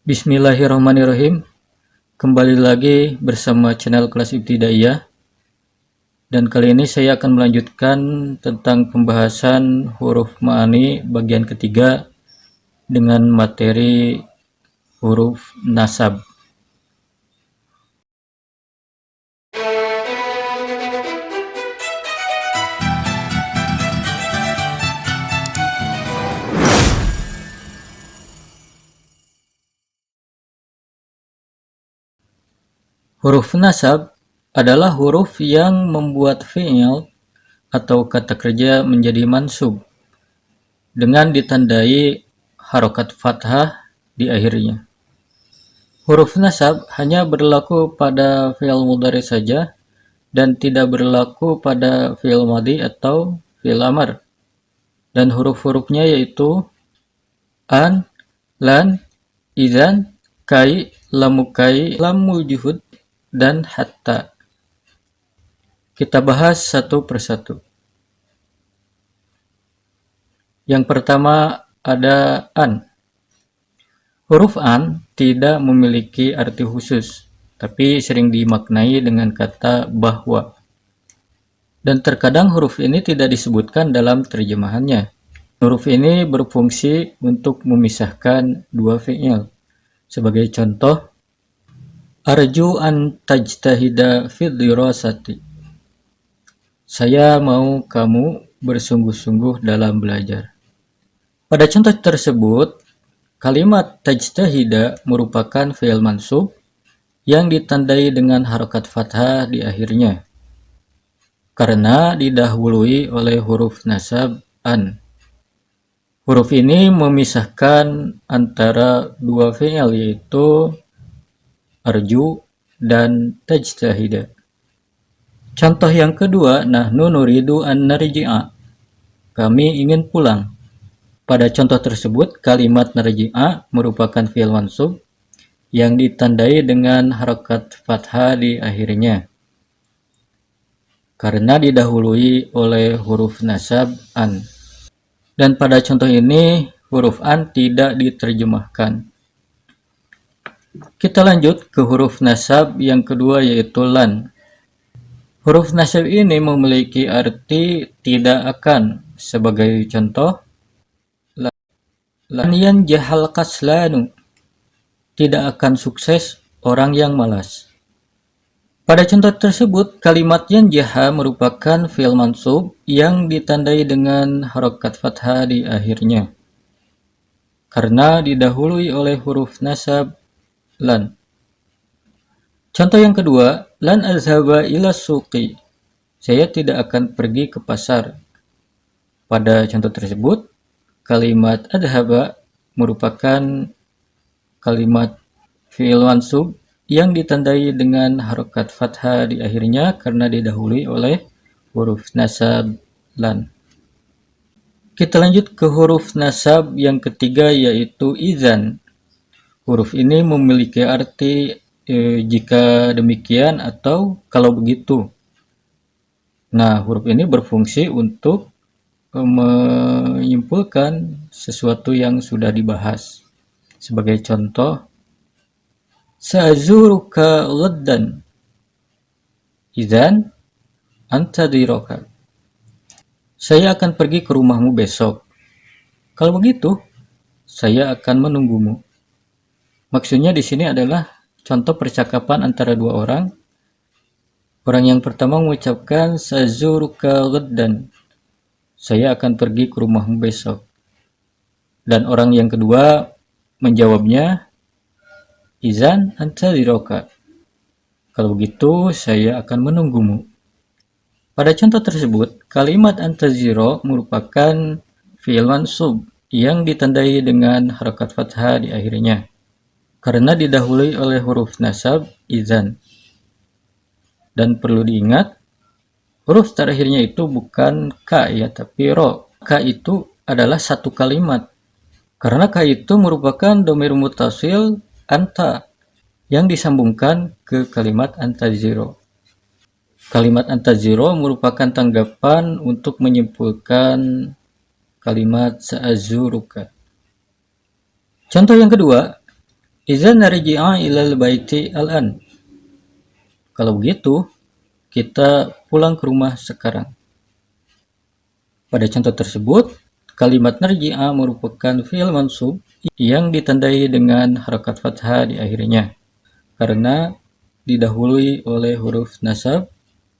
Bismillahirrahmanirrahim. Kembali lagi bersama channel Kelas Ibtidaiyah. Dan kali ini saya akan melanjutkan tentang pembahasan huruf ma'ani bagian ketiga dengan materi huruf nasab. Huruf nasab adalah huruf yang membuat fi'il atau kata kerja menjadi mansub dengan ditandai harokat fathah di akhirnya. Huruf nasab hanya berlaku pada fi'il mudhari saja dan tidak berlaku pada fi'il madhi atau fi'il amar. Dan huruf-hurufnya yaitu an, lan, idzan, kai, lamukai, lamul juhud, dan hatta. Kita bahas satu persatu. Yang pertama ada an. Huruf an tidak memiliki arti khusus, tapi sering dimaknai dengan kata bahwa. Dan terkadang huruf ini tidak disebutkan dalam terjemahannya. Huruf ini berfungsi untuk memisahkan dua fi'il. Sebagai contoh, arju an tajtahida fid dirasati. Saya mau kamu bersungguh-sungguh dalam belajar. Pada contoh tersebut, kalimat tajtahida merupakan fi'il mansub yang ditandai dengan harokat fathah di akhirnya karena didahului oleh huruf nasab an. Huruf ini memisahkan antara dua fi'il yaitu arju dan tajtahida. Contoh yang kedua, nahnu nuridu an narji'a. Kami ingin pulang. Pada contoh tersebut, kalimat narji'a merupakan fi'il mansub yang ditandai dengan harokat fathah di akhirnya karena didahului oleh huruf nasab an. Dan pada contoh ini, huruf an tidak diterjemahkan. Kita lanjut ke huruf nasab yang kedua yaitu lan. Huruf nasab ini memiliki arti tidak akan. Sebagai contoh, lan yanjahal kaslanu. Tidak akan sukses orang yang malas. Pada contoh tersebut, kalimat yanjaha merupakan fi'il mansub yang ditandai dengan harokat fathah di akhirnya karena didahului oleh huruf nasab lan. Contoh yang kedua, lan azhaba ila suqi. Saya tidak akan pergi ke pasar. Pada contoh tersebut, kalimat adhaba merupakan kalimat fi'il mansub yang ditandai dengan harokat fathah di akhirnya karena didahului oleh huruf nasab lan. Kita lanjut ke huruf nasab yang ketiga yaitu idzan. Huruf ini memiliki arti jika demikian atau kalau begitu. Nah, huruf ini berfungsi untuk menyimpulkan sesuatu yang sudah dibahas. Sebagai contoh, sa'azuruka ghaddan idzan antadhiroka. Saya akan pergi ke rumahmu besok. Kalau begitu, saya akan menunggumu. Maksudnya di sini adalah contoh percakapan antara dua orang. Orang yang pertama mengucapkan sa'azuruka ghaddan. Saya akan pergi ke rumahmu besok. Dan orang yang kedua menjawabnya, idzan antadhiroka. Kalau begitu, saya akan menunggumu. Pada contoh tersebut, kalimat antadhiro merupakan fi'il mansub yang ditandai dengan harokat fathah di akhirnya karena didahului oleh huruf nasab idzan. Dan perlu diingat, huruf terakhirnya itu bukan ka ya, tapi ro. Ka itu adalah satu kalimat. Karena ka itu merupakan dhamir muttasil anta yang disambungkan ke kalimat antadhiro. Kalimat antadhiro merupakan tanggapan untuk menyimpulkan kalimat sa'azuruka. Contoh yang kedua, Iza narji'a ilal baiti al-an. Kalau begitu, kita pulang ke rumah sekarang. Pada contoh tersebut, kalimat narji'a merupakan fi'il mansub yang ditandai dengan harakat fathah di akhirnya karena didahului oleh huruf nasab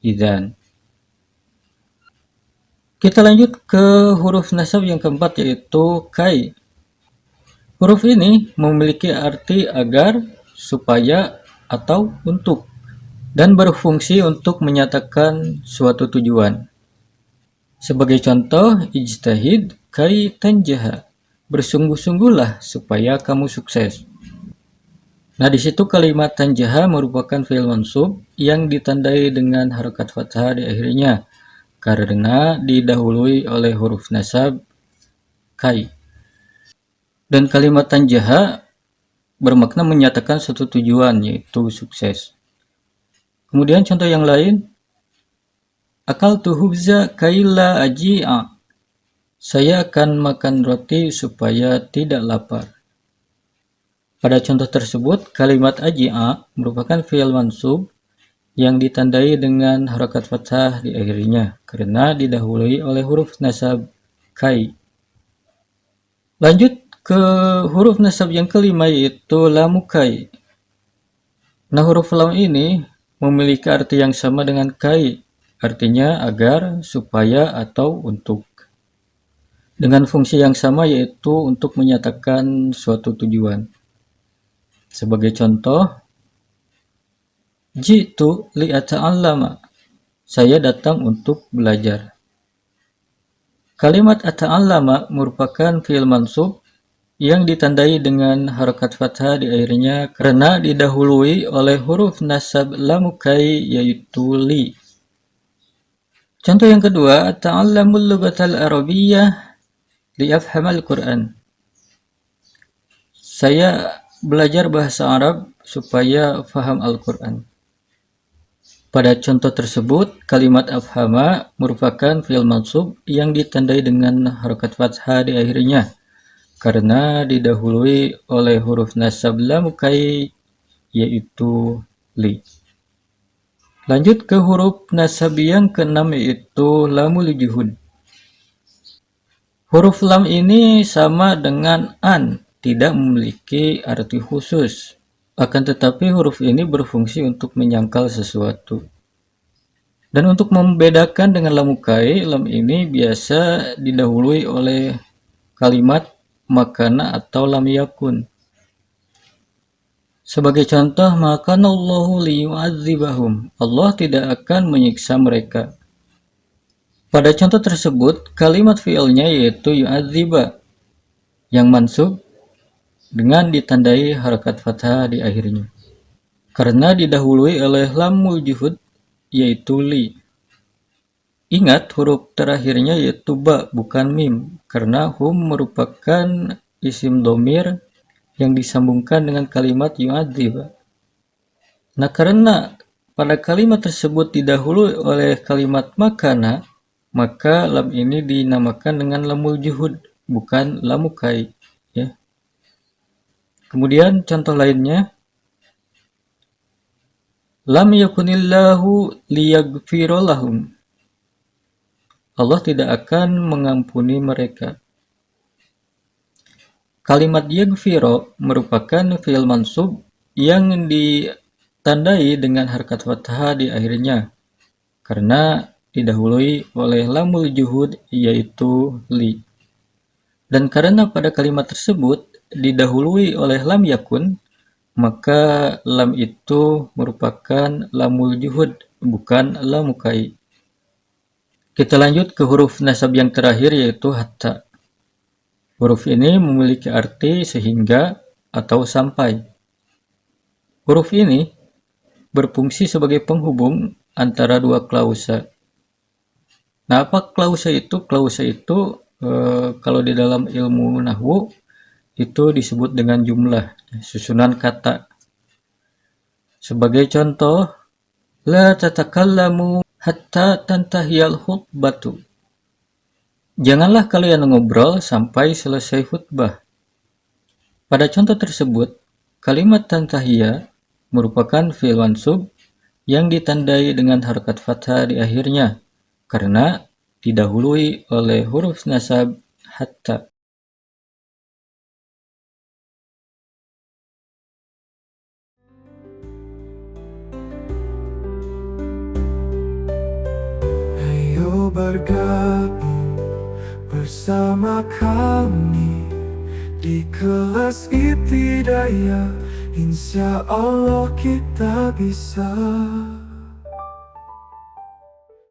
idzan. Kita lanjut ke huruf nasab yang keempat, yaitu kai. Huruf ini memiliki arti agar, supaya, atau untuk, dan berfungsi untuk menyatakan suatu tujuan. Sebagai contoh, ijtahid kai tanjaha. Bersungguh-sungguhlah supaya kamu sukses. Nah, di situ kalimat tanjaha merupakan fi'il mansub yang ditandai dengan harakat fathah di akhirnya karena didahului oleh huruf nasab kai. Dan kalimat tanjaha bermakna menyatakan suatu tujuan, yaitu sukses. Kemudian contoh yang lain, akaltu hubza kaila aji'a. Saya akan makan roti supaya tidak lapar. Pada contoh tersebut, kalimat aji'a merupakan fi'il mansub yang ditandai dengan harakat fathah di akhirnya karena didahului oleh huruf nasab kai. Lanjut ke huruf nasab yang kelima, yaitu lamukai. Nah, huruf lam ini memiliki arti yang sama dengan kai, artinya agar, supaya, atau untuk. Dengan fungsi yang sama, yaitu untuk menyatakan suatu tujuan. Sebagai contoh, jitu li'ata'allama. Saya datang untuk belajar. Kalimat ata'allama merupakan fi'il mansub yang ditandai dengan harakat fathah di akhirnya karena didahului oleh huruf nasab lamukai, yaitu li. Contoh yang kedua, ta'allamul lughatal arabiyyah li'afhamal Qur'an. Saya belajar bahasa Arab supaya faham Al-Quran. Pada contoh tersebut, kalimat afhama merupakan fi'il mansub yang ditandai dengan harakat fathah di akhirnya karena didahului oleh huruf nasab lamukai, yaitu li. Lanjut ke huruf nasab yang keenam, yaitu lamul juhud. Huruf lam ini sama dengan an, tidak memiliki arti khusus. Akan tetapi huruf ini berfungsi untuk menyangkal sesuatu. Dan untuk membedakan dengan lamukai, lam ini biasa didahului oleh kalimat makana atau lam yakun. Sebagai contoh, makanallahu liyu'adzibahum. Allah tidak akan menyiksa mereka. Pada contoh tersebut, kalimat fi'ilnya yaitu yu'adziba yang mansub dengan ditandai harakat fathah di akhirnya karena didahului oleh lamul juhud, yaitu li. Ingat, huruf terakhirnya yaitu ba, bukan mim, karena hum merupakan isim dhamir yang disambungkan dengan kalimat yu'adziba. Nah, karena pada kalimat tersebut didahului oleh kalimat makana, maka lam ini dinamakan dengan lamul juhud, bukan lamukai, ya. Kemudian contoh lainnya, lam yakunillahu liyaghfira lahum. Allah tidak akan mengampuni mereka. Kalimat yaghfira merupakan fi'il mansub yang ditandai dengan harakat fathah di akhirnya karena didahului oleh lamul juhud, yaitu li. Dan karena pada kalimat tersebut didahului oleh lam yakun, maka lam itu merupakan lamul juhud, bukan lamukai. Kita lanjut ke huruf nasab yang terakhir, yaitu hatta. Huruf ini memiliki arti sehingga atau sampai. Huruf ini berfungsi sebagai penghubung antara dua klausa. Nah, apa klausa itu? Klausa itu kalau di dalam ilmu nahwu itu disebut dengan jumlah, susunan kata. Sebagai contoh, la tatakallamu hatta tantahiyal khutbatu. Janganlah kalian ngobrol sampai selesai khutbah. Pada contoh tersebut, Kalimat tantahiyya merupakan fi'il mansub yang ditandai dengan harokat fathah di akhirnya karena didahului oleh huruf nasab hatta. Ayo bergabung bersama kami di kelas Ibtidaiyah, insya Allah kita bisa.